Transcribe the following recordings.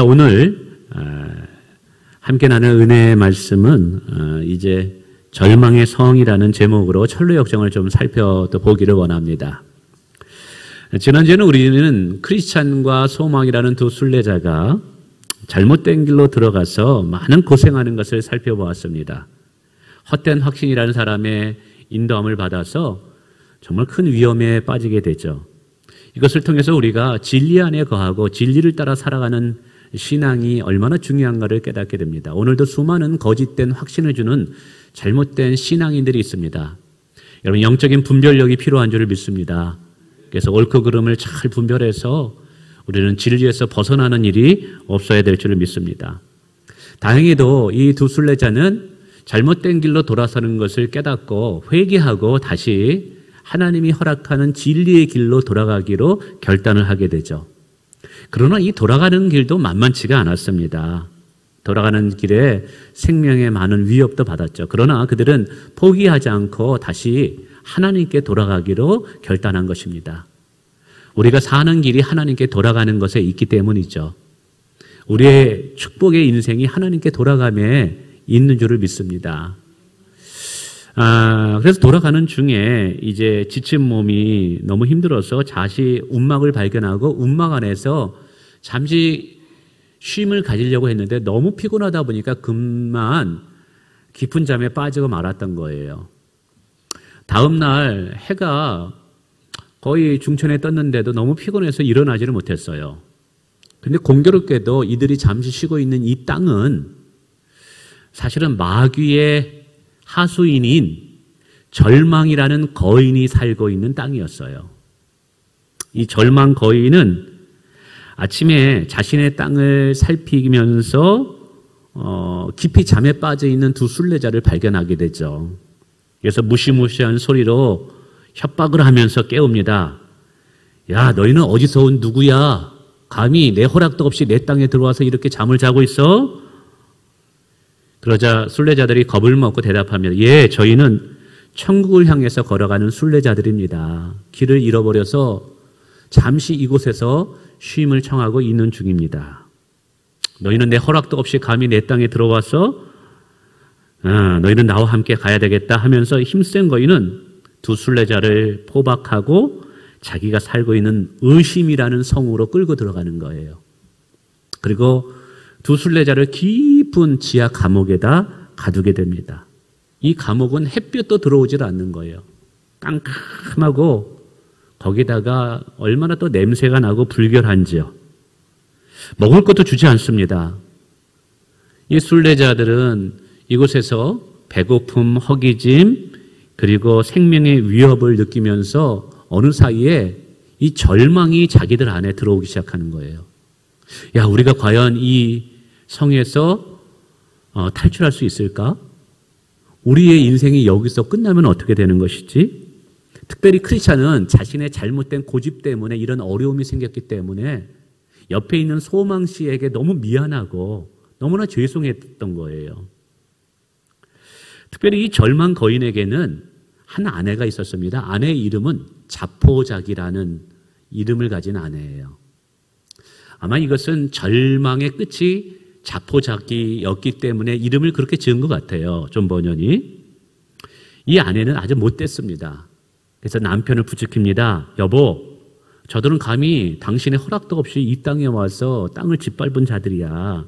자, 오늘 함께 나눌 은혜의 말씀은 이제 절망의 성이라는 제목으로 철로 역정을 좀 살펴보기를 원합니다. 지난주에는 우리는 크리스찬과 소망이라는 두 순례자가 잘못된 길로 들어가서 많은 고생하는 것을 살펴보았습니다. 헛된 확신이라는 사람의 인도함을 받아서 정말 큰 위험에 빠지게 되죠. 이것을 통해서 우리가 진리 안에 거하고 진리를 따라 살아가는 신앙이 얼마나 중요한가를 깨닫게 됩니다. 오늘도 수많은 거짓된 확신을 주는 잘못된 신앙인들이 있습니다. 여러분, 영적인 분별력이 필요한 줄을 믿습니다. 그래서 옳고 그름을 잘 분별해서 우리는 진리에서 벗어나는 일이 없어야 될 줄을 믿습니다. 다행히도 이 두 순례자는 잘못된 길로 돌아서는 것을 깨닫고 회개하고 다시 하나님이 허락하는 진리의 길로 돌아가기로 결단을 하게 되죠. 그러나 이 돌아가는 길도 만만치가 않았습니다. 돌아가는 길에 생명에 많은 위협도 받았죠. 그러나 그들은 포기하지 않고 다시 하나님께 돌아가기로 결단한 것입니다. 우리가 사는 길이 하나님께 돌아가는 것에 있기 때문이죠. 우리의 축복의 인생이 하나님께 돌아감에 있는 줄을 믿습니다. 그래서 돌아가는 중에 이제 지친 몸이 너무 힘들어서 자시 움막을 발견하고 움막 안에서 잠시 쉼을 가지려고 했는데 너무 피곤하다 보니까 그만 깊은 잠에 빠지고 말았던 거예요. 다음 날 해가 거의 중천에 떴는데도 너무 피곤해서 일어나지를 못했어요. 근데 공교롭게도 이들이 잠시 쉬고 있는 이 땅은 사실은 마귀의 하수인인 절망이라는 거인이 살고 있는 땅이었어요. 이 절망 거인은 아침에 자신의 땅을 살피면서 깊이 잠에 빠져 있는 두 순례자를 발견하게 되죠. 그래서 무시무시한 소리로 협박을 하면서 깨웁니다. 야, 너희는 어디서 온 누구야? 감히 내 허락도 없이 내 땅에 들어와서 이렇게 잠을 자고 있어? 그러자 순례자들이 겁을 먹고 대답합니다. 예, 저희는 천국을 향해서 걸어가는 순례자들입니다. 길을 잃어버려서 잠시 이곳에서 쉼을 청하고 있는 중입니다. 너희는 내 허락도 없이 감히 내 땅에 들어와서 너희는 나와 함께 가야 되겠다 하면서 힘센 거인은 두 순례자를 포박하고 자기가 살고 있는 의심이라는 성으로 끌고 들어가는 거예요. 그리고 두 순례자를 깊은 지하 감옥에다 가두게 됩니다. 이 감옥은 햇볕도 들어오질 않는 거예요. 깜깜하고 거기다가 얼마나 또 냄새가 나고 불결한지요. 먹을 것도 주지 않습니다. 이 순례자들은 이곳에서 배고픔, 허기짐, 그리고 생명의 위협을 느끼면서 어느 사이에 이 절망이 자기들 안에 들어오기 시작하는 거예요. 야, 우리가 과연 이 성에서 탈출할 수 있을까? 우리의 인생이 여기서 끝나면 어떻게 되는 것이지? 특별히 크리스찬은 자신의 잘못된 고집 때문에 이런 어려움이 생겼기 때문에 옆에 있는 소망 씨에게 너무 미안하고 너무나 죄송했던 거예요. 특별히 이 절망 거인에게는 한 아내가 있었습니다. 아내의 이름은 자포자기라는 이름을 가진 아내예요. 아마 이것은 절망의 끝이 자포자기였기 때문에 이름을 그렇게 지은 것 같아요. 존 버년이. 이 아내는 아주 못됐습니다. 그래서 남편을 부추깁니다. 여보, 저들은 감히 당신의 허락도 없이 이 땅에 와서 땅을 짓밟은 자들이야.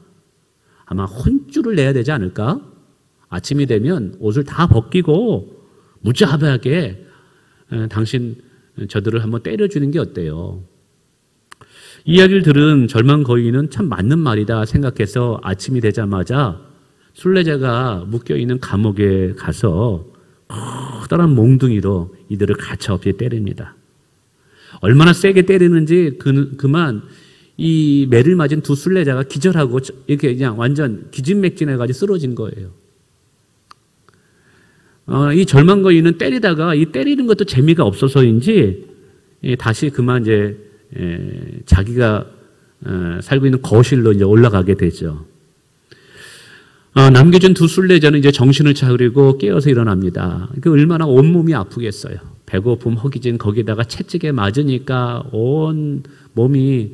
아마 혼쭐을 내야 되지 않을까? 아침이 되면 옷을 다 벗기고 무자비하게 당신 저들을 한번 때려주는 게 어때요? 이 이야기를 들은 절망 거인은 참 맞는 말이다 생각해서 아침이 되자마자 순례자가 묶여있는 감옥에 가서 커다란 몽둥이로 이들을 가차없이 때립니다. 얼마나 세게 때리는지 그만 이 매를 맞은 두 순례자가 기절하고 이렇게 그냥 완전 기진맥진해가지고 쓰러진 거예요. 이 절망 거인은 때리다가 이 때리는 것도 재미가 없어서인지 다시 그만 이제 자기가 살고 있는 거실로 이제 올라가게 되죠. 남겨진 두 순례자는 이제 정신을 차리고 깨어서 일어납니다. 그 얼마나 온몸이 아프겠어요. 배고픔, 허기진 거기다가 채찍에 맞으니까 온 몸이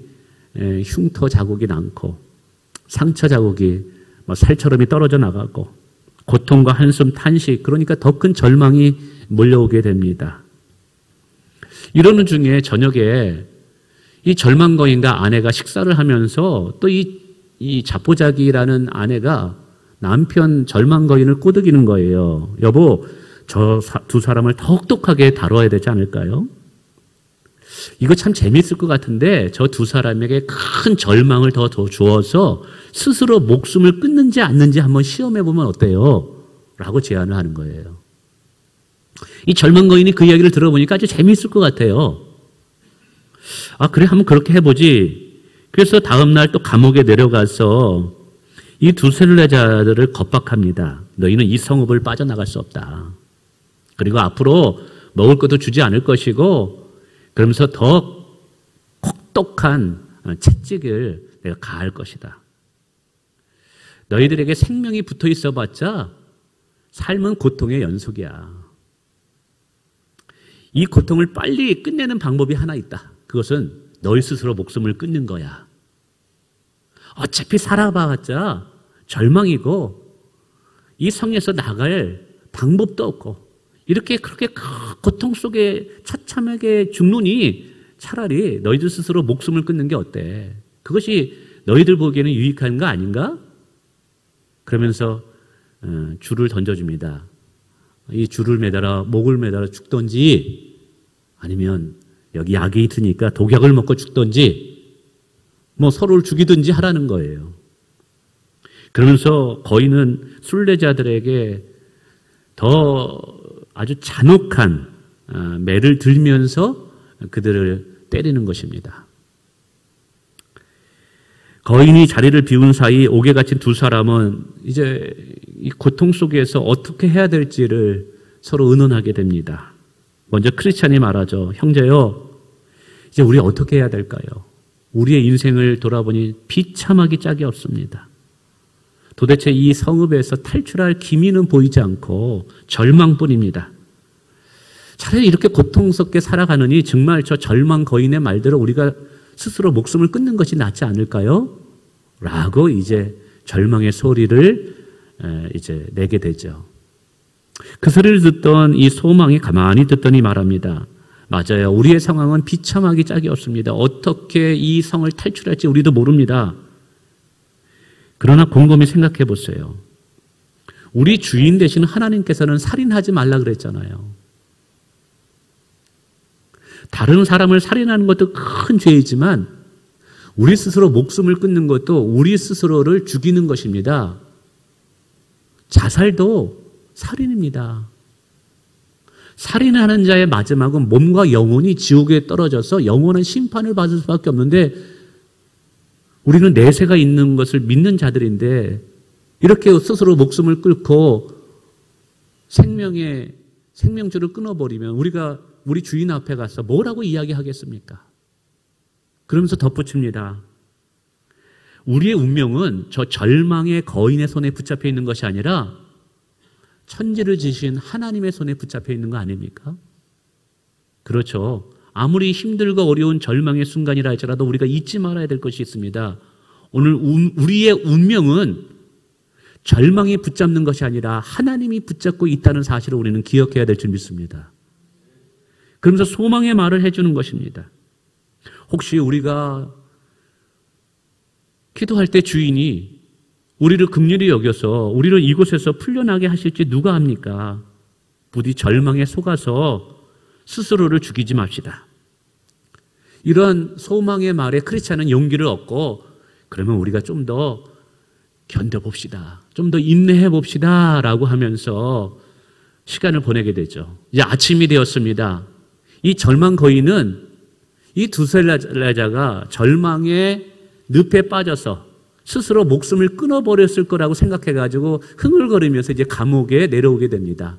흉터 자국이 많고 상처 자국이 살처럼이 떨어져 나가고 고통과 한숨, 탄식, 그러니까 더 큰 절망이 몰려오게 됩니다. 이러는 중에 저녁에 이 절망거인과 아내가 식사를 하면서 또 이 자포자기라는 아내가 남편 절망거인을 꼬드기는 거예요. 여보, 저 두 사람을 더 혹독하게 다뤄야 되지 않을까요? 이거 참 재밌을 것 같은데 저 두 사람에게 큰 절망을 더 주어서 스스로 목숨을 끊는지 않는지 한번 시험해 보면 어때요? 라고 제안을 하는 거예요. 이 절망거인이 그 이야기를 들어보니까 아주 재밌을 것 같아요. 아, 그래, 한번 그렇게 해보지. 그래서 다음날 또 감옥에 내려가서 이 두 순례자들을 겁박합니다. 너희는 이 성읍을 빠져나갈 수 없다. 그리고 앞으로 먹을 것도 주지 않을 것이고, 그러면서 더 혹독한 채찍을 내가 가할 것이다. 너희들에게 생명이 붙어 있어 봤자 삶은 고통의 연속이야. 이 고통을 빨리 끝내는 방법이 하나 있다. 그것은 너희 스스로 목숨을 끊는 거야. 어차피 살아봐봤자 절망이고 이 성에서 나갈 방법도 없고 이렇게 그렇게 고통 속에 처참하게 죽느니 차라리 너희들 스스로 목숨을 끊는 게 어때? 그것이 너희들 보기에는 유익한 거 아닌가? 그러면서 줄을 던져줍니다. 이 줄을 매달아 목을 매달아 죽던지 아니면 여기 약이 있으니까 독약을 먹고 죽던지 서로를 죽이든지 하라는 거예요. 그러면서 거인은 순례자들에게 더 아주 잔혹한 매를 들면서 그들을 때리는 것입니다. 거인이 자리를 비운 사이 옥에 갇힌 두 사람은 이제 이 고통 속에서 어떻게 해야 될지를 서로 의논하게 됩니다. 먼저 크리스찬이 말하죠. 형제요, 이제 우리 어떻게 해야 될까요? 우리의 인생을 돌아보니 비참하기 짝이 없습니다. 도대체 이 성읍에서 탈출할 기미는 보이지 않고 절망뿐입니다. 차라리 이렇게 고통스럽게 살아가느니 정말 저 절망 거인의 말대로 우리가 스스로 목숨을 끊는 것이 낫지 않을까요? 라고 이제 절망의 소리를 이제 내게 되죠. 그 소리를 듣던 이 소망이 가만히 듣더니 말합니다. 맞아요. 우리의 상황은 비참하기 짝이 없습니다. 어떻게 이 성을 탈출할지 우리도 모릅니다. 그러나 곰곰이 생각해 보세요. 우리 주인 되신 하나님께서는 살인하지 말라 그랬잖아요. 다른 사람을 살인하는 것도 큰 죄이지만 우리 스스로 목숨을 끊는 것도 우리 스스로를 죽이는 것입니다. 자살도 살인입니다. 살인하는 자의 마지막은 몸과 영혼이 지옥에 떨어져서 영원한 심판을 받을 수밖에 없는데 우리는 내세가 있는 것을 믿는 자들인데 이렇게 스스로 목숨을 끊고 생명줄을 끊어버리면 우리가 우리 주인 앞에 가서 뭐라고 이야기하겠습니까? 그러면서 덧붙입니다. 우리의 운명은 저 절망의 거인의 손에 붙잡혀 있는 것이 아니라 천지를 지신 하나님의 손에 붙잡혀 있는 거 아닙니까? 그렇죠. 아무리 힘들고 어려운 절망의 순간이라 할지라도 우리가 잊지 말아야 될 것이 있습니다. 오늘 우리의 운명은 절망이 붙잡는 것이 아니라 하나님이 붙잡고 있다는 사실을 우리는 기억해야 될 줄 믿습니다. 그러면서 소망의 말을 해주는 것입니다. 혹시 우리가 기도할 때 주인이 우리를 긍휼히 여겨서 우리를 이곳에서 풀려나게 하실지 누가 합니까? 부디 절망에 속아서 스스로를 죽이지 맙시다. 이런 소망의 말에 크리스찬은 용기를 얻고 그러면 우리가 좀 더 견뎌봅시다. 좀 더 인내해봅시다. 라고 하면서 시간을 보내게 되죠. 이제 아침이 되었습니다. 이 절망 거인은 이 두 순례자가 절망의 늪에 빠져서 스스로 목숨을 끊어버렸을 거라고 생각해가지고 흥얼거리면서 이제 감옥에 내려오게 됩니다.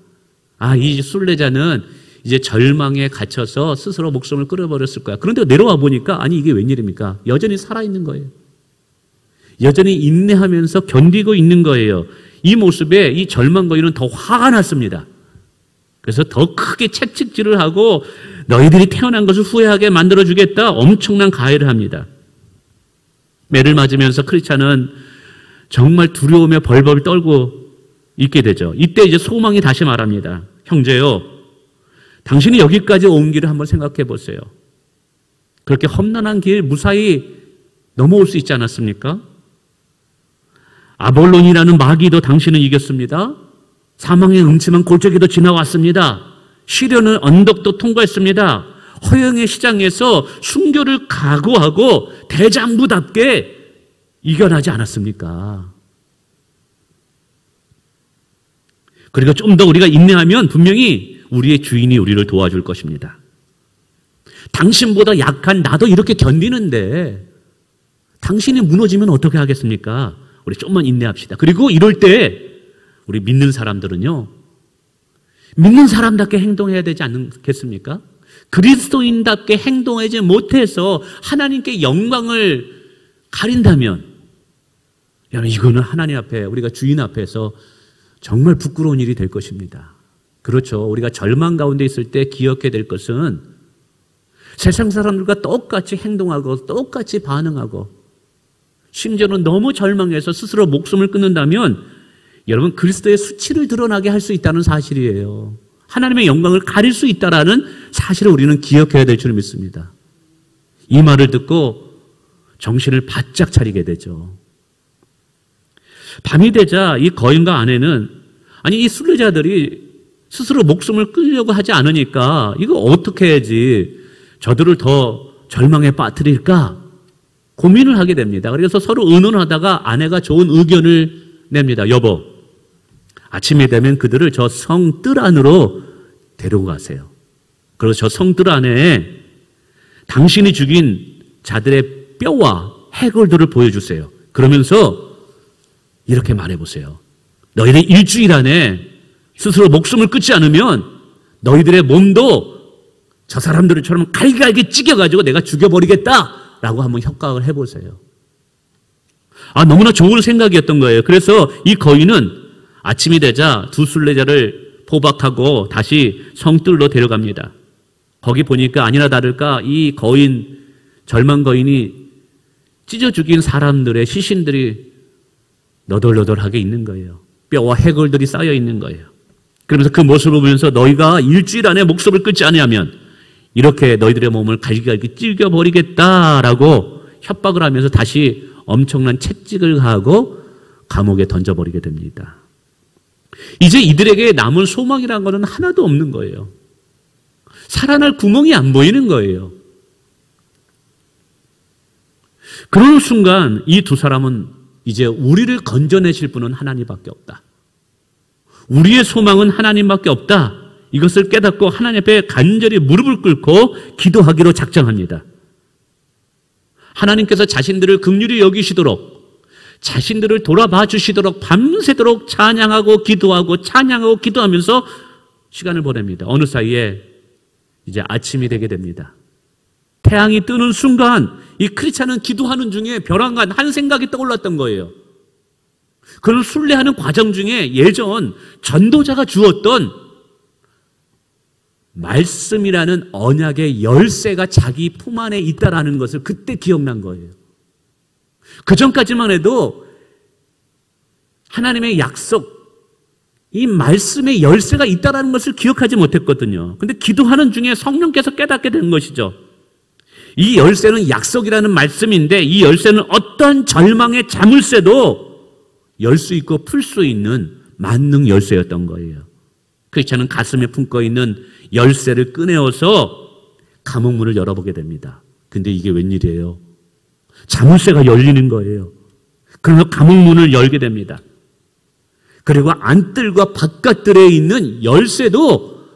아, 이 순례자는 이제 절망에 갇혀서 스스로 목숨을 끊어버렸을 거야. 그런데 내려와 보니까 아니 이게 웬일입니까? 여전히 살아있는 거예요. 여전히 인내하면서 견디고 있는 거예요. 이 모습에 이 절망 거인은 더 화가 났습니다. 그래서 더 크게 채찍질을 하고 너희들이 태어난 것을 후회하게 만들어주겠다. 엄청난 가해를 합니다. 매를 맞으면서 크리스찬은 정말 두려움에 벌벌 떨고 있게 되죠. 이때 이제 소망이 다시 말합니다. 형제요, 당신이 여기까지 온 길을 한번 생각해 보세요. 그렇게 험난한 길 무사히 넘어올 수 있지 않았습니까? 아볼론이라는 마귀도 당신은 이겼습니다. 사망의 음침한 골짜기도 지나왔습니다. 시련의 언덕도 통과했습니다. 허영의 시장에서 순교를 각오하고 대장부답게 이겨나지 않았습니까? 그리고 좀 더 우리가 인내하면 분명히 우리의 주인이 우리를 도와줄 것입니다. 당신보다 약한 나도 이렇게 견디는데 당신이 무너지면 어떻게 하겠습니까? 우리 좀만 인내합시다. 그리고 이럴 때 우리 믿는 사람들은요, 믿는 사람답게 행동해야 되지 않겠습니까? 그리스도인답게 행동하지 못해서 하나님께 영광을 가린다면, 여러분, 이거는 하나님 앞에, 우리가 주인 앞에서 정말 부끄러운 일이 될 것입니다. 그렇죠. 우리가 절망 가운데 있을 때 기억해야 될 것은 세상 사람들과 똑같이 행동하고 똑같이 반응하고 심지어는 너무 절망해서 스스로 목숨을 끊는다면 여러분, 그리스도의 수치를 드러나게 할 수 있다는 사실이에요. 하나님의 영광을 가릴 수 있다는 사실을 우리는 기억해야 될 줄 믿습니다. 이 말을 듣고 정신을 바짝 차리게 되죠. 밤이 되자 이 거인과 아내는, 아니 이 순례자들이 스스로 목숨을 끊으려고 하지 않으니까 이거 어떻게 해야지 저들을 더 절망에 빠뜨릴까 고민을 하게 됩니다. 그래서 서로 의논하다가 아내가 좋은 의견을 냅니다. 여보, 아침이 되면 그들을 저 성뜰 안으로 데리고 가세요. 그래서 저 성뜰 안에 당신이 죽인 자들의 뼈와 해골들을 보여주세요. 그러면서 이렇게 말해보세요. 너희들 일주일 안에 스스로 목숨을 끊지 않으면 너희들의 몸도 저 사람들처럼 갈갈게 찢겨가지고 내가 죽여버리겠다라고 한번 협박을 해보세요. 너무나 좋은 생각이었던 거예요. 그래서 이 거인은 아침이 되자 두 순례자를 포박하고 다시 성뜰로 데려갑니다. 거기 보니까 아니나 다를까 이 거인, 절망 거인이 찢어 죽인 사람들의 시신들이 너덜너덜하게 있는 거예요. 뼈와 해골들이 쌓여 있는 거예요. 그러면서 그 모습을 보면서 너희가 일주일 안에 목숨을 끊지 않으면 이렇게 너희들의 몸을 갈기갈기 찢겨버리겠다라고 협박을 하면서 다시 엄청난 채찍을 가하고 감옥에 던져버리게 됩니다. 이제 이들에게 남은 소망이라는 것은 하나도 없는 거예요. 살아날 구멍이 안 보이는 거예요. 그런 순간 이 두 사람은 이제 우리를 건져내실 분은 하나님밖에 없다. 우리의 소망은 하나님밖에 없다. 이것을 깨닫고 하나님 앞에 간절히 무릎을 꿇고 기도하기로 작정합니다. 하나님께서 자신들을 긍휼히 여기시도록, 자신들을 돌아봐 주시도록 밤새도록 찬양하고 기도하고 찬양하고 기도하면서 시간을 보냅니다. 어느 사이에 이제 아침이 되게 됩니다. 태양이 뜨는 순간 이 크리스찬은 기도하는 중에 벼랑간 한 생각이 떠올랐던 거예요. 그를 순례하는 과정 중에 예전 전도자가 주었던 말씀이라는 언약의 열쇠가 자기 품 안에 있다라는 것을 그때 기억난 거예요. 그 전까지만 해도 하나님의 약속, 이 말씀의 열쇠가 있다라는 것을 기억하지 못했거든요. 근데 기도하는 중에 성령께서 깨닫게 된 것이죠. 이 열쇠는 약속이라는 말씀인데 이 열쇠는 어떤 절망의 자물쇠도 열 수 있고 풀 수 있는 만능 열쇠였던 거예요. 크리스찬은 가슴에 품고 있는 열쇠를 꺼내어서 감옥문을 열어보게 됩니다. 근데 이게 웬일이에요? 자물쇠가 열리는 거예요. 그래서 감옥문을 열게 됩니다. 그리고 안뜰과 바깥뜰에 있는 열쇠도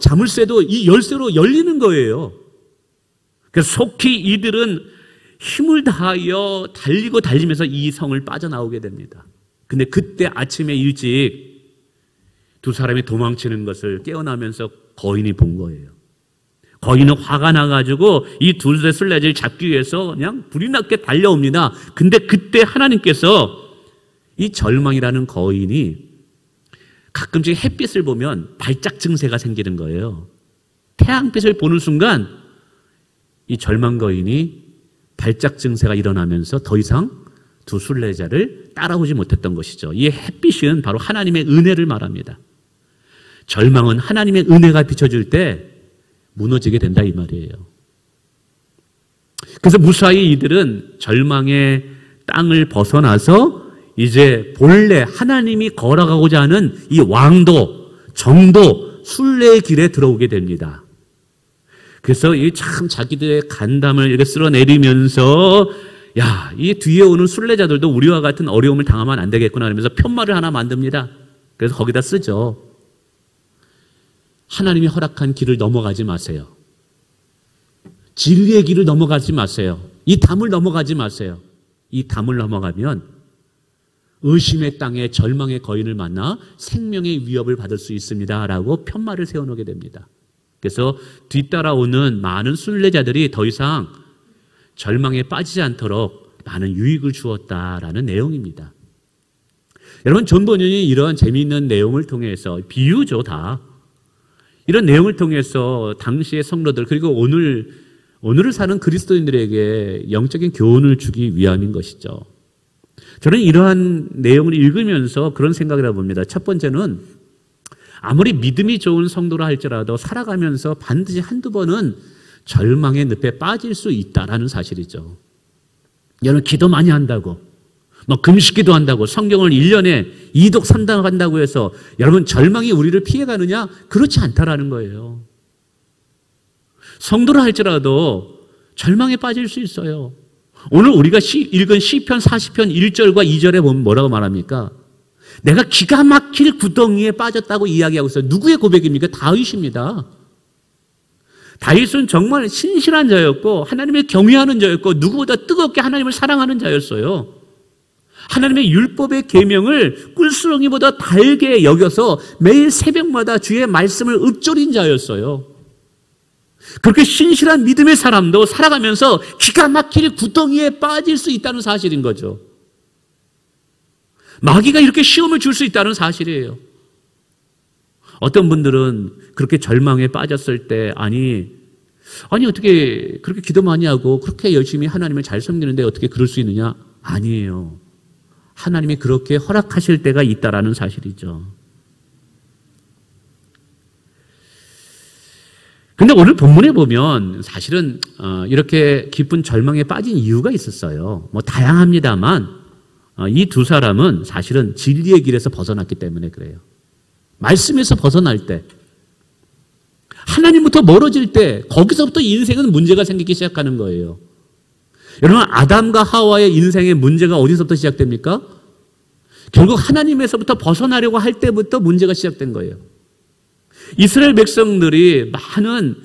자물쇠도 이 열쇠로 열리는 거예요. 그래서 속히 이들은 힘을 다하여 달리고 달리면서 이 성을 빠져나오게 됩니다. 근데 그때 아침에 일찍 두 사람이 도망치는 것을 깨어나면서 거인이 본 거예요. 거인은 화가 나가지고 이 두 순례자를 잡기 위해서 그냥 불이 났게 달려옵니다. 근데 그때 하나님께서 이 절망이라는 거인이 가끔씩 햇빛을 보면 발작 증세가 생기는 거예요. 태양빛을 보는 순간 이 절망 거인이 발작 증세가 일어나면서 더 이상 두 순례자를 따라오지 못했던 것이죠. 이 햇빛은 바로 하나님의 은혜를 말합니다. 절망은 하나님의 은혜가 비춰줄 때 무너지게 된다 이 말이에요. 그래서 무사히 이들은 절망의 땅을 벗어나서 이제 본래 하나님이 걸어가고자 하는 이 왕도, 정도, 순례의 길에 들어오게 됩니다. 그래서 이 참 자기들의 간담을 이렇게 쓸어내리면서 야, 이 뒤에 오는 순례자들도 우리와 같은 어려움을 당하면 안 되겠구나 하면서 편말을 하나 만듭니다. 그래서 거기다 쓰죠. 하나님이 허락한 길을 넘어가지 마세요. 진리의 길을 넘어가지 마세요. 이 담을 넘어가지 마세요. 이 담을 넘어가면 의심의 땅에 절망의 거인을 만나 생명의 위협을 받을 수 있습니다. 라고 편말을 세워놓게 됩니다. 그래서 뒤따라오는 많은 순례자들이 더 이상 절망에 빠지지 않도록 많은 유익을 주었다라는 내용입니다. 여러분, 존 버년이 이런 재미있는 내용을 통해서, 비유죠 다, 이런 내용을 통해서 당시의 성도들 그리고 오늘을 사는 그리스도인들에게 영적인 교훈을 주기 위함인 것이죠. 저는 이러한 내용을 읽으면서 그런 생각을 해봅니다. 첫 번째는 아무리 믿음이 좋은 성도라 할지라도 살아가면서 반드시 한두 번은 절망의 늪에 빠질 수 있다라는 사실이죠. 여러분, 기도 많이 한다고, 금식기도 한다고, 성경을 1년에 2독 3독 한다고 해서 여러분 절망이 우리를 피해가느냐? 그렇지 않다라는 거예요. 성도라 할지라도 절망에 빠질 수 있어요. 오늘 우리가 읽은 시편 40편 1절과 2절에 보면 뭐라고 말합니까? 내가 기가 막힐 구덩이에 빠졌다고 이야기하고 있어요. 누구의 고백입니까? 다윗입니다. 다윗은 정말 신실한 자였고 하나님을 경외하는 자였고 누구보다 뜨겁게 하나님을 사랑하는 자였어요. 하나님의 율법의 계명을 꿀수렁이보다 달게 여겨서 매일 새벽마다 주의 말씀을 읊조린 자였어요. 그렇게 신실한 믿음의 사람도 살아가면서 기가 막힐 구덩이에 빠질 수 있다는 사실인 거죠. 마귀가 이렇게 시험을 줄 수 있다는 사실이에요. 어떤 분들은 그렇게 절망에 빠졌을 때 아니 어떻게 그렇게 기도 많이 하고 그렇게 열심히 하나님을 잘 섬기는데 어떻게 그럴 수 있느냐? 아니에요. 하나님이 그렇게 허락하실 때가 있다라는 사실이죠. 근데 오늘 본문에 보면 사실은 이렇게 깊은 절망에 빠진 이유가 있었어요. 다양합니다만 이 두 사람은 사실은 진리의 길에서 벗어났기 때문에 그래요. 말씀에서 벗어날 때, 하나님부터 멀어질 때 거기서부터 인생은 문제가 생기기 시작하는 거예요. 여러분, 아담과 하와의 인생의 문제가 어디서부터 시작됩니까? 결국 하나님에서부터 벗어나려고 할 때부터 문제가 시작된 거예요. 이스라엘 백성들이 많은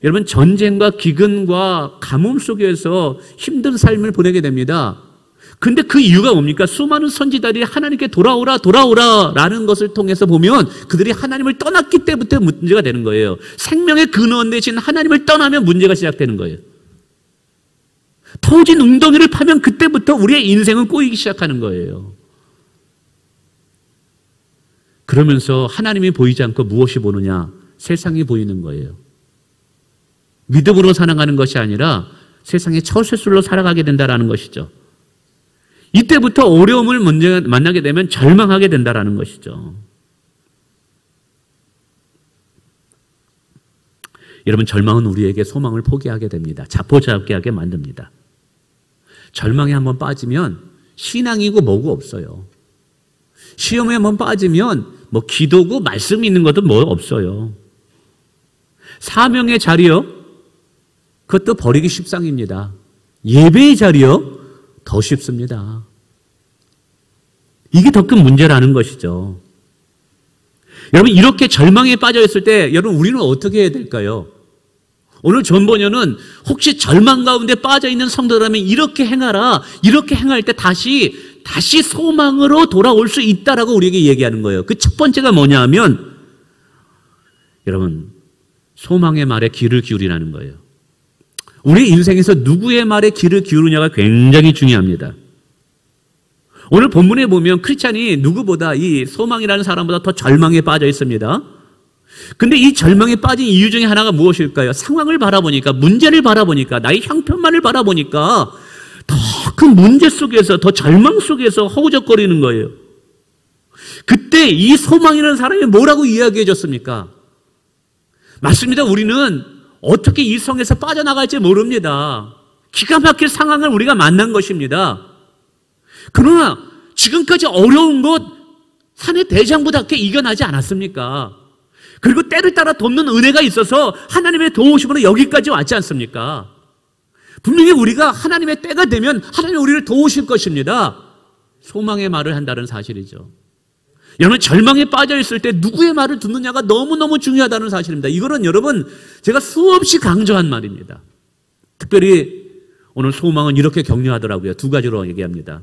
여러분 전쟁과 기근과 가뭄 속에서 힘든 삶을 보내게 됩니다. 근데 그 이유가 뭡니까? 수많은 선지자들이 하나님께 돌아오라 라는 것을 통해서 보면 그들이 하나님을 떠났기 때부터 문제가 되는 거예요. 생명의 근원 대신 하나님을 떠나면 문제가 시작되는 거예요. 터진 웅덩이를 파면 그때부터 우리의 인생은 꼬이기 시작하는 거예요. 그러면서 하나님이 보이지 않고 무엇이 보느냐? 세상이 보이는 거예요. 믿음으로 살아가는 것이 아니라 세상의 처세술로 살아가게 된다는 것이죠. 이때부터 어려움을 만나게 되면 절망하게 된다는 것이죠. 여러분, 절망은 우리에게 소망을 포기하게 됩니다. 자포자기하게 하게 만듭니다. 절망에 한번 빠지면 신앙이고 뭐고 없어요. 시험에 한번 빠지면 기도고 말씀 있는 것도 없어요. 사명의 자리요, 그것도 버리기 십상입니다. 예배의 자리요, 더 쉽습니다. 이게 더 큰 문제라는 것이죠. 여러분, 이렇게 절망에 빠져 있을 때 여러분 우리는 어떻게 해야 될까요? 오늘 존 버년은 혹시 절망 가운데 빠져 있는 성도라면 이렇게 행하라, 이렇게 행할 때 다시 소망으로 돌아올 수 있다라고 우리에게 얘기하는 거예요. 그 첫 번째가 뭐냐 하면 여러분, 소망의 말에 귀를 기울이라는 거예요. 우리 인생에서 누구의 말에 귀를 기울이냐가 굉장히 중요합니다. 오늘 본문에 보면 크리스찬이 누구보다 이 소망이라는 사람보다 더 절망에 빠져 있습니다. 근데 이 절망에 빠진 이유 중에 하나가 무엇일까요? 상황을 바라보니까, 문제를 바라보니까, 나의 형편만을 바라보니까 더 큰 문제 속에서, 더 절망 속에서 허우적거리는 거예요. 그때 이 소망이라는 사람이 뭐라고 이야기해 줬습니까? 맞습니다. 우리는 어떻게 이 성에서 빠져나갈지 모릅니다. 기가 막힐 상황을 우리가 만난 것입니다. 그러나 지금까지 어려운 것 산의 대장부답게 이겨나지 않았습니까? 그리고 때를 따라 돕는 은혜가 있어서 하나님의 도우심으로 여기까지 왔지 않습니까? 분명히 우리가 하나님의 때가 되면 하나님이 우리를 도우실 것입니다. 소망의 말을 한다는 사실이죠. 여러분, 절망에 빠져 있을 때 누구의 말을 듣느냐가 너무너무 중요하다는 사실입니다. 이거는 여러분 제가 수없이 강조한 말입니다. 특별히 오늘 소망은 이렇게 격려하더라고요. 두 가지로 얘기합니다.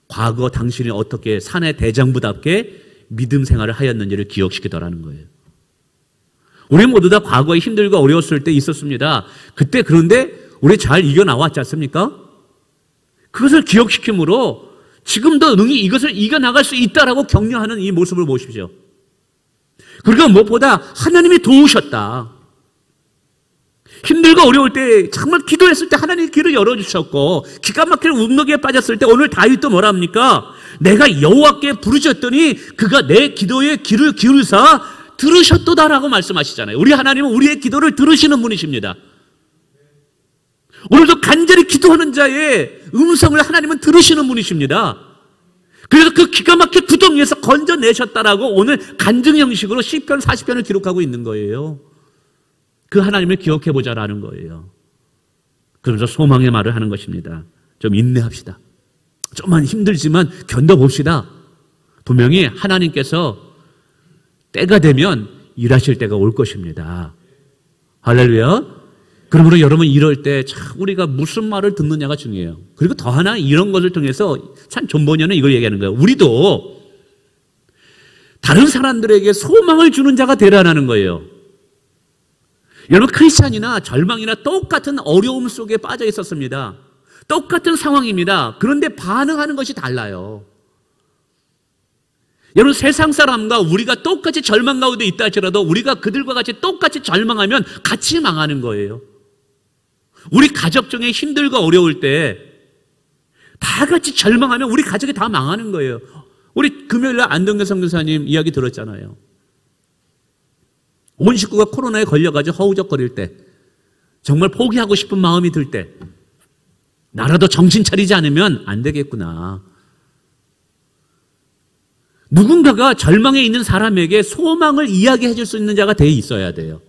과거 당신이 어떻게 산의 대장부답게 믿음 생활을 하였는지를 기억시키더라는 거예요. 우리 모두 다 과거에 힘들고 어려웠을 때 있었습니다. 그때 그런데 우리 잘 이겨나왔지 않습니까? 그것을 기억시킴으로 지금도 능히 이것을 이겨나갈 수 있다라고 격려하는 이 모습을 보십시오. 그리고 무엇보다 하나님이 도우셨다. 힘들고 어려울 때 정말 기도했을 때 하나님이 길을 열어주셨고, 기가 막힐 운명에 빠졌을 때 오늘 다윗도 뭐라 합니까? 내가 여호와께 부르짖었더니 그가 내 기도에 귀를 기울사 들으셨도다라고 말씀하시잖아요. 우리 하나님은 우리의 기도를 들으시는 분이십니다. 오늘도 간절히 기도하는 자의 음성을 하나님은 들으시는 분이십니다. 그래서 그 기가 막힌 구덩이에서 건져내셨다라고 오늘 간증 형식으로 시편 40편을 기록하고 있는 거예요. 그 하나님을 기억해보자라는 거예요. 그러면서 소망의 말을 하는 것입니다. 좀 인내합시다. 좀만 힘들지만 견뎌봅시다. 분명히 하나님께서 때가 되면 일하실 때가 올 것입니다. 할렐루야. 그러므로 여러분 이럴 때 참 우리가 무슨 말을 듣느냐가 중요해요. 그리고 더 하나 이런 것을 통해서 참 존 번연은 이걸 얘기하는 거예요. 우리도 다른 사람들에게 소망을 주는 자가 되라는 거예요. 여러분 크리스찬이나 절망이나 똑같은 어려움 속에 빠져 있었습니다. 똑같은 상황입니다. 그런데 반응하는 것이 달라요. 여러분 세상 사람과 우리가 똑같이 절망 가운데 있다 할지라도 우리가 그들과 같이 똑같이 절망하면 같이 망하는 거예요. 우리 가족 중에 힘들고 어려울 때 다 같이 절망하면 우리 가족이 다 망하는 거예요. 우리 금요일날 안동교 선교사님 이야기 들었잖아요. 온 식구가 코로나에 걸려가지고 허우적거릴 때, 정말 포기하고 싶은 마음이 들 때, 나라도 정신 차리지 않으면 안 되겠구나. 누군가가 절망에 있는 사람에게 소망을 이야기해 줄 수 있는 자가 돼 있어야 돼요.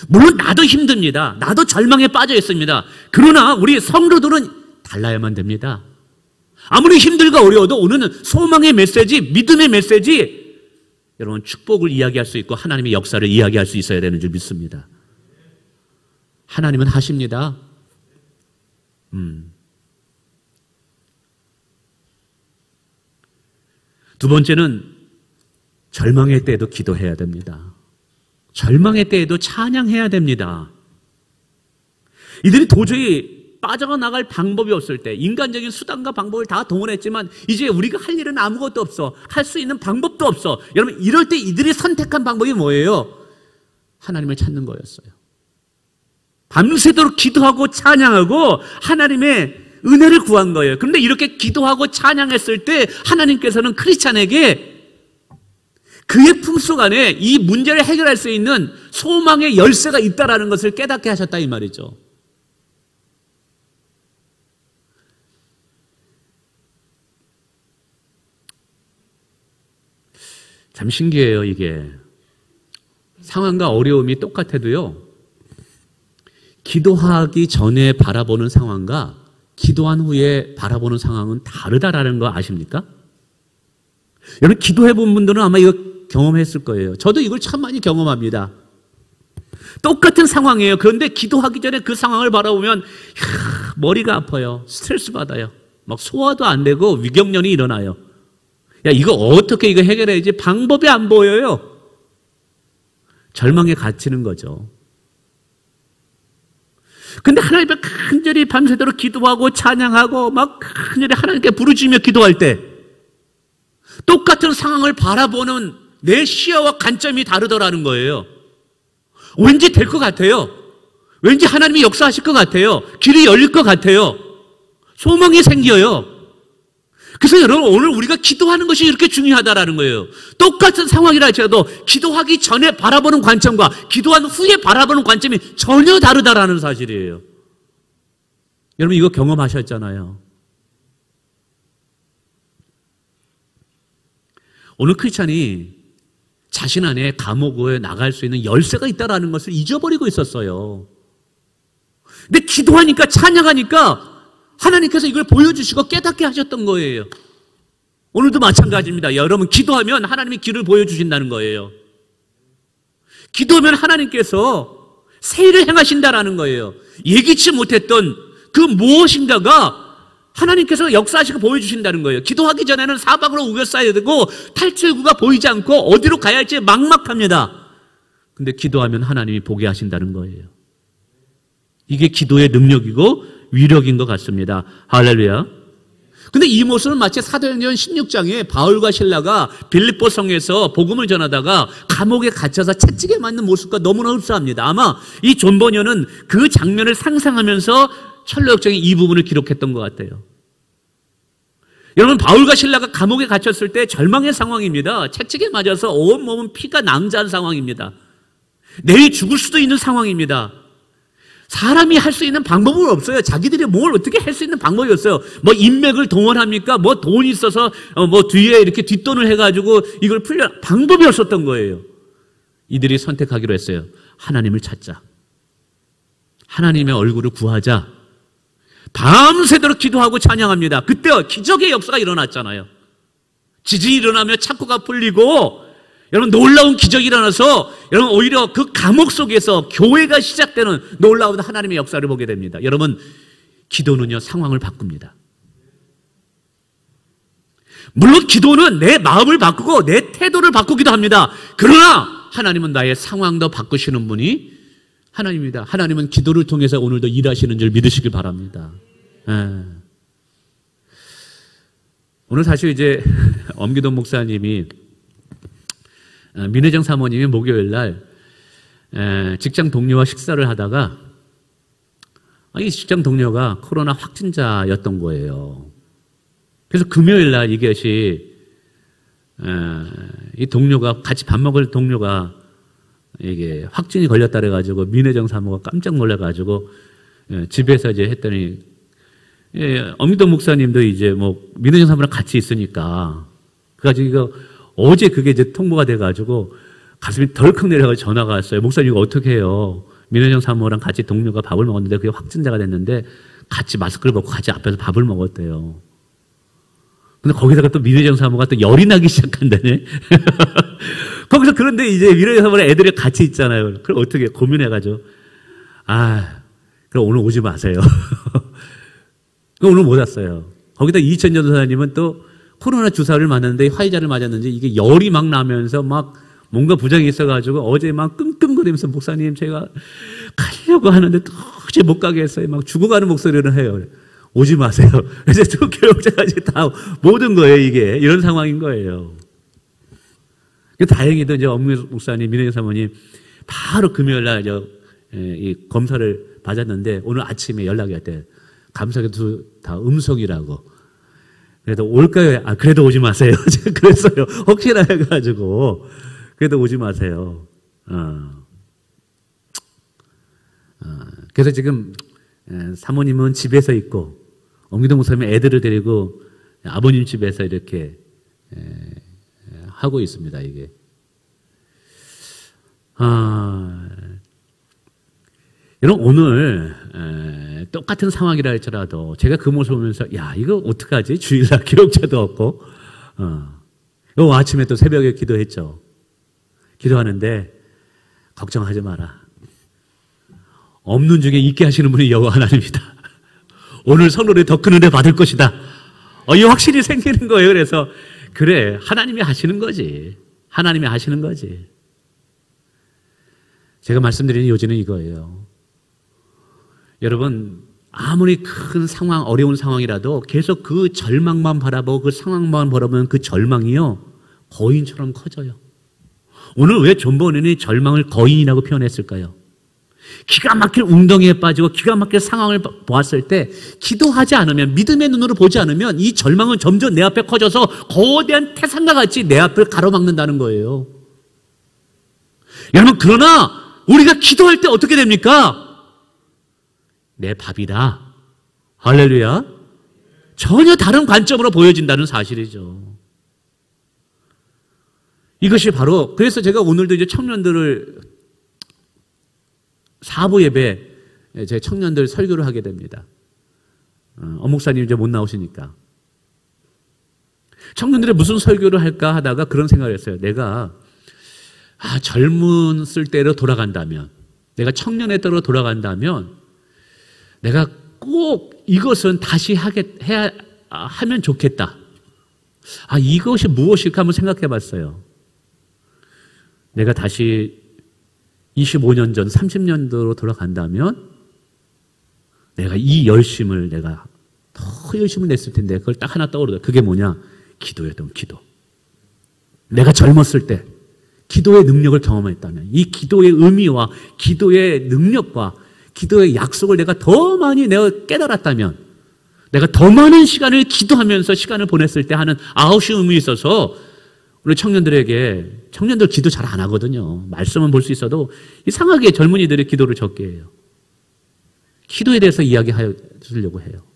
물론 나도 힘듭니다. 나도 절망에 빠져 있습니다. 그러나 우리 성도들은 달라야만 됩니다. 아무리 힘들고 어려워도 오늘은 소망의 메시지, 믿음의 메시지, 여러분 축복을 이야기할 수 있고 하나님의 역사를 이야기할 수 있어야 되는 줄 믿습니다. 하나님은 하십니다. 두 번째는 절망의 때에도 기도해야 됩니다. 절망의 때에도 찬양해야 됩니다. 이들이 도저히 빠져나갈 방법이 없을 때 인간적인 수단과 방법을 다 동원했지만 이제 우리가 할 일은 아무것도 없어. 할 수 있는 방법도 없어. 여러분 이럴 때 이들이 선택한 방법이 뭐예요? 하나님을 찾는 거였어요. 밤새도록 기도하고 찬양하고 하나님의 은혜를 구한 거예요. 그런데 이렇게 기도하고 찬양했을 때 하나님께서는 크리스찬에게 그의 품속 안에 이 문제를 해결할 수 있는 소망의 열쇠가 있다는 것을 깨닫게 하셨다 이 말이죠. 참 신기해요. 이게 상황과 어려움이 똑같아도요, 기도하기 전에 바라보는 상황과 기도한 후에 바라보는 상황은 다르다라는 거 아십니까? 여러분 기도해 본 분들은 아마 이거 경험했을 거예요. 저도 이걸 참 많이 경험합니다. 똑같은 상황이에요. 그런데 기도하기 전에 그 상황을 바라보면 머리가 아파요. 스트레스 받아요. 막 소화도 안 되고 위경련이 일어나요. 야, 이거 어떻게 이거 해결해야지? 방법이 안 보여요. 절망에 갇히는 거죠. 근데 하나님 앞에 간절히 밤새도록 기도하고 찬양하고 막 간절히 하나님께 부르짖으며 기도할 때 똑같은 상황을 바라보는 내 시야와 관점이 다르더라는 거예요. 왠지 될 것 같아요. 왠지 하나님이 역사하실 것 같아요. 길이 열릴 것 같아요. 소망이 생겨요. 그래서 여러분, 오늘 우리가 기도하는 것이 이렇게 중요하다라는 거예요. 똑같은 상황이라 할지라도 기도하기 전에 바라보는 관점과 기도한 후에 바라보는 관점이 전혀 다르다라는 사실이에요. 여러분, 이거 경험하셨잖아요. 어느 크리스찬이 자신 안에 감옥에 나갈 수 있는 열쇠가 있다라는 것을 잊어버리고 있었어요. 근데 기도하니까, 찬양하니까 하나님께서 이걸 보여주시고 깨닫게 하셨던 거예요. 오늘도 마찬가지입니다. 여러분, 기도하면 하나님이 길을 보여주신다는 거예요. 기도하면 하나님께서 새 일을 행하신다라는 거예요. 예기치 못했던 그 무엇인가가 하나님께서 역사하시고 보여주신다는 거예요. 기도하기 전에는 사방으로 우겨싸야 되고 탈출구가 보이지 않고 어디로 가야 할지 막막합니다. 근데 기도하면 하나님이 보게 하신다는 거예요. 이게 기도의 능력이고 위력인 것 같습니다. 할렐루야. 근데 이 모습은 마치 사도행전 16장에 바울과 실라가 빌립보 성에서 복음을 전하다가 감옥에 갇혀서 채찍에 맞는 모습과 너무나 흡사합니다. 아마 이 존 버녀는 그 장면을 상상하면서 철로역정의 이 부분을 기록했던 것 같아요. 여러분, 바울과 실라가 감옥에 갇혔을 때 절망의 상황입니다. 채찍에 맞아서 온몸은 피가 낭자한 상황입니다. 내일 죽을 수도 있는 상황입니다. 사람이 할 수 있는 방법은 없어요. 자기들이 뭘 어떻게 할 수 있는 방법이 없어요. 뭐 인맥을 동원합니까? 뭐 돈이 있어서 뭐 뒤에 이렇게 뒷돈을 해가지고 이걸 풀려 방법이 없었던 거예요. 이들이 선택하기로 했어요. 하나님을 찾자. 하나님의 얼굴을 구하자. 밤새도록 기도하고 찬양합니다. 그때 기적의 역사가 일어났잖아요. 지진이 일어나며 창고가 풀리고 여러분, 놀라운 기적이 일어나서 여러분, 오히려 그 감옥 속에서 교회가 시작되는 놀라운 하나님의 역사를 보게 됩니다. 여러분, 기도는요, 상황을 바꿉니다. 물론 기도는 내 마음을 바꾸고 내 태도를 바꾸기도 합니다. 그러나 하나님은 나의 상황도 바꾸시는 분이 하나님입니다. 하나님은 기도를 통해서 오늘도 일하시는 줄 믿으시길 바랍니다. 오늘 사실 이제 엄기동 목사님이 민혜정 사모님이 목요일 날 직장 동료와 식사를 하다가 이 직장 동료가 코로나 확진자였던 거예요. 그래서 금요일 날 이것이 이 동료가 같이 밥 먹을 동료가 이게 확진이 걸렸다 그래가지고 민혜정 사모가 깜짝 놀라가지고 집에서 이제 했더니 엄기동 목사님도 이제 뭐 민혜정 사모랑 같이 있으니까 그래가지고 이거 어제 그게 이제 통보가 돼가지고 가슴이 덜컥 내려가서 전화가 왔어요. 목사님 이거 어떻게 해요? 민혜정 사모랑 같이 동료가 밥을 먹었는데 그게 확진자가 됐는데 같이 마스크를 벗고 같이 앞에서 밥을 먹었대요. 근데 거기다가 또 민혜정 사모가 또 열이 나기 시작한다네. 거기서 그런데 이제 민혜정 사모랑 애들이 같이 있잖아요. 그럼 어떻게 고민해가지고 그럼 오늘 오지 마세요. 오늘 못 왔어요. 거기다 이천 전도사님은 또 코로나 주사를 맞았는데 화이자를 맞았는지 이게 열이 막 나면서 막 뭔가 부작용이 있어가지고 어제 막 끙끙거리면서 목사님 제가 가려고 하는데 도저히 못 가게 했어요. 막 죽어가는 목소리를 해요. 오지 마세요. 이제 또 교육자까지 다 모든 거예요. 이게 이런 상황인 거예요. 다행히도 이제 엄무 목사님, 민혜정 사모님 바로 금요일 날 이 검사를 받았는데 오늘 아침에 연락이 왔대요. 감사하게도 다 음성이라고. 그래도 올까요? 그래도 오지 마세요. 제가 그랬어요. 혹시나 해가지고. 그래도 오지 마세요. 그래서 지금 사모님은 집에서 있고, 엄기동 목사님은 애들을 데리고 아버님 집에서 이렇게 하고 있습니다, 이게. 여러분, 오늘 똑같은 상황이라 할지라도 제가 그 모습을 보면서 이거 어떡하지? 주일날 기록자도 없고 아침에 또 새벽에 기도했죠. 기도하는데 걱정하지 마라. 없는 중에 있게 하시는 분이 여호와 하나님이다. 오늘 선물을 더 큰 은혜 받을 것이다. 이 확신이 생기는 거예요. 그래서 그래, 하나님이 하시는 거지. 하나님이 하시는 거지. 제가 말씀드리는 요지는 이거예요. 여러분, 아무리 큰 상황, 어려운 상황이라도 계속 그 절망만 바라보고 그 상황만 바라보면 그 절망이요, 거인처럼 커져요. 오늘 왜 존 버는이 절망을 거인이라고 표현했을까요? 기가 막힐 웅덩이에 빠지고 기가 막힐 상황을 보았을 때 기도하지 않으면, 믿음의 눈으로 보지 않으면 이 절망은 점점 내 앞에 커져서 거대한 태산과 같이 내 앞을 가로막는다는 거예요. 여러분, 그러나 우리가 기도할 때 어떻게 됩니까? 내 밥이다. 할렐루야. 전혀 다른 관점으로 보여진다는 사실이죠. 이것이 바로, 그래서 제가 오늘도 이제 청년들을 사부 예배, 제 청년들 설교를 하게 됩니다. 목사님 이제 못 나오시니까. 청년들이 무슨 설교를 할까 하다가 그런 생각을 했어요. 내가 젊은 때로 돌아간다면, 내가 청년의 때로 돌아간다면 내가 꼭 이것은 다시 하면 좋겠다. 이것이 무엇일까 한번 생각해 봤어요. 내가 다시 25년 전, 30년도로 돌아간다면 내가 이 열심을 내가 더 열심을 냈을 텐데 그걸 딱 하나 떠오르다. 그게 뭐냐? 기도였던 기도. 내가 젊었을 때 기도의 능력을 경험했다면 이 기도의 의미와 기도의 능력과 기도의 약속을 내가 더 많이 깨달았다면, 내가 더 많은 시간을 기도하면서 시간을 보냈을 때 하는 아웃시움이 있어서 우리 청년들 기도 잘 안 하거든요. 말씀은 볼 수 있어도 이상하게 젊은이들이 기도를 적게 해요. 기도에 대해서 이야기하려고 해요.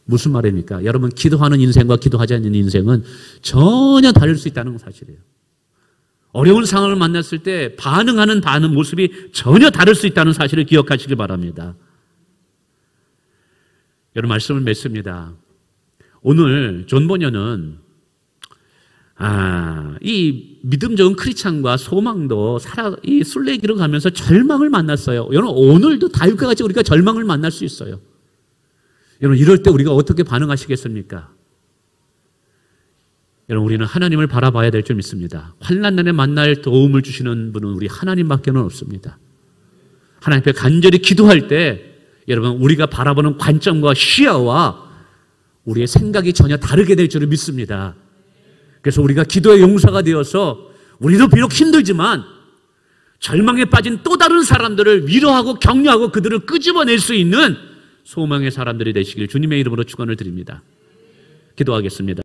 무슨 말입니까? 여러분, 기도하는 인생과 기도하지 않는 인생은 전혀 다를 수 있다는 사실이에요. 어려운 상황을 만났을 때 반응하는 모습이 전혀 다를 수 있다는 사실을 기억하시길 바랍니다. 여러분, 말씀을 맺습니다. 오늘 존 보녀는 이 믿음 좋은 크리스찬과 소망도 이 순례길을 가면서 절망을 만났어요. 여러분, 오늘도 다윗과 같이 우리가 절망을 만날 수 있어요. 여러분, 이럴 때 우리가 어떻게 반응하시겠습니까? 여러분, 우리는 하나님을 바라봐야 될 줄 믿습니다. 환난날에 만날 도움을 주시는 분은 우리 하나님밖에는 없습니다. 하나님 앞에 간절히 기도할 때 여러분, 우리가 바라보는 관점과 시야와 우리의 생각이 전혀 다르게 될 줄을 믿습니다. 그래서 우리가 기도의 용사가 되어서 우리도 비록 힘들지만 절망에 빠진 또 다른 사람들을 위로하고 격려하고 그들을 끄집어낼 수 있는 소망의 사람들이 되시길 주님의 이름으로 축원을 드립니다. 기도하겠습니다.